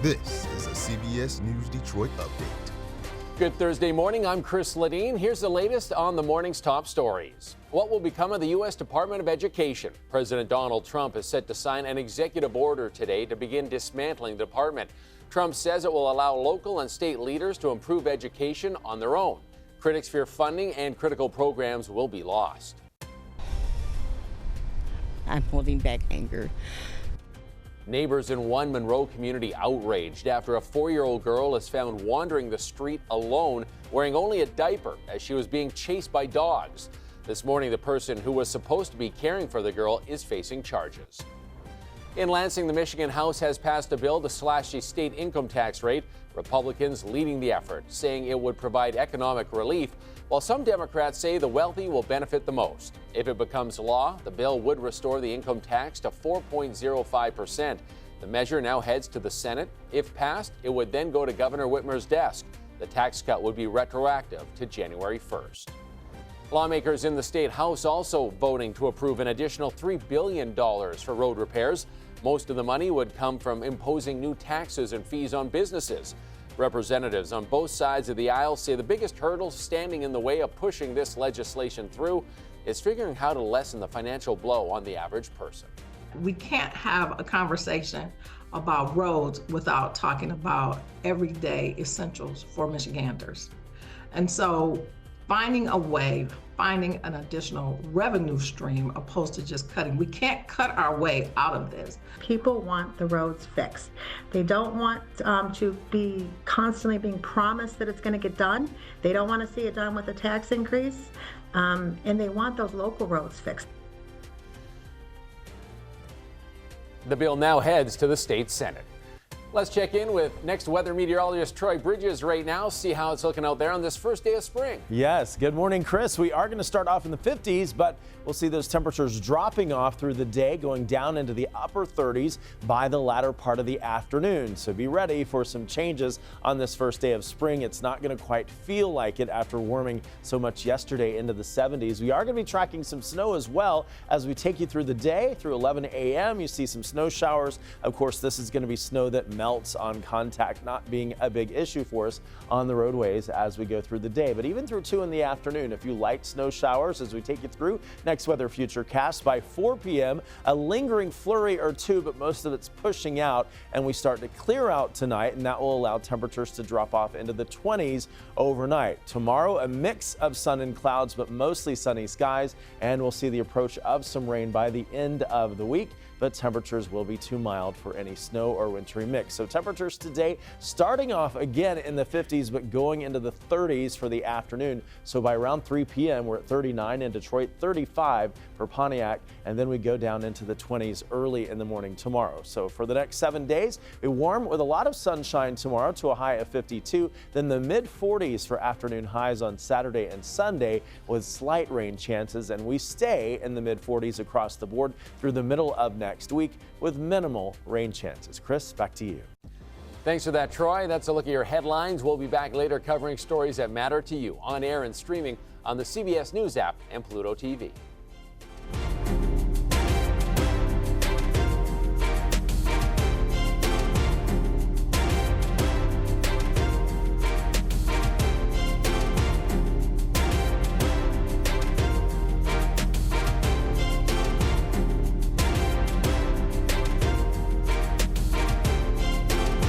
This is a CBS News Detroit update. Good Thursday morning. I'm Chris Ledeen. Here's the latest on the morning's top stories. What will become of the U.S. Department of Education? President Donald Trump is set to sign an executive order today to begin dismantling the department. Trump says it will allow local and state leaders to improve education on their own. Critics fear funding and critical programs will be lost. I'm holding back anger. Neighbors in one Monroe community outraged after a 4-year-old girl is found wandering the street alone, wearing only a diaper as she was being chased by dogs. This morning, the person who was supposed to be caring for the girl is facing charges. In Lansing, the Michigan House has passed a bill to slash the state income tax rate. Republicans leading the effort, saying it would provide economic relief, while some Democrats say the wealthy will benefit the most. If it becomes law, the bill would restore the income tax to 4.05%. The measure now heads to the Senate. If passed, it would then go to Governor Whitmer's desk. The tax cut would be retroactive to January 1st. Lawmakers in the state house also voting to approve an additional $3 billion for road repairs. Most of the money would come from imposing new taxes and fees on businesses. Representatives on both sides of the aisle say the biggest hurdle standing in the way of pushing this legislation through is figuring how to lessen the financial blow on the average person. We can't have a conversation about roads without talking about everyday essentials for Michiganders. And so finding a way, finding an additional revenue stream opposed to just cutting. We can't cut our way out of this. People want the roads fixed. They don't want to be constantly being promised that it's going to get done. They don't want to see it done with a tax increase, and they want those local roads fixed. The bill now heads to the state Senate. Let's check in with next weather meteorologist Troy Bridges right now, see how it's looking out there on this first day of spring. Yes, good morning, Chris. We are going to start off in the 50s, but we'll see those temperatures dropping off through the day, going down into the upper 30s by the latter part of the afternoon. So be ready for some changes on this first day of spring. It's not going to quite feel like it after warming so much yesterday into the 70s. We are going to be tracking some snow as well as we take you through the day. Through 11 a.m., you see some snow showers. Of course, this is going to be snow that melts on contact, not being a big issue for us on the roadways as we go through the day. But even through 2 in the afternoon, a few light snow showers as we take you through next weather futurecast. By 4 p.m., a lingering flurry or two, but most of it's pushing out, and we start to clear out tonight, and that will allow temperatures to drop off into the 20s overnight. Tomorrow, a mix of sun and clouds, but mostly sunny skies, and we'll see the approach of some rain by the end of the week, but temperatures will be too mild for any snow or wintry mix. So temperatures today starting off again in the 50s, but going into the 30s for the afternoon. So by around 3 p.m., we're at 39 in Detroit, 35 for Pontiac, and then we go down into the 20s early in the morning tomorrow. So for the next 7 days, we warm with a lot of sunshine tomorrow to a high of 52, then the mid 40s for afternoon highs on Saturday and Sunday with slight rain chances, and we stay in the mid 40s across the board through the middle of next week with minimal rain chances. Chris, back to you. Thanks for that, Troy. That's a look at your headlines. We'll be back later covering stories that matter to you on air and streaming on the CBS News app and Pluto TV.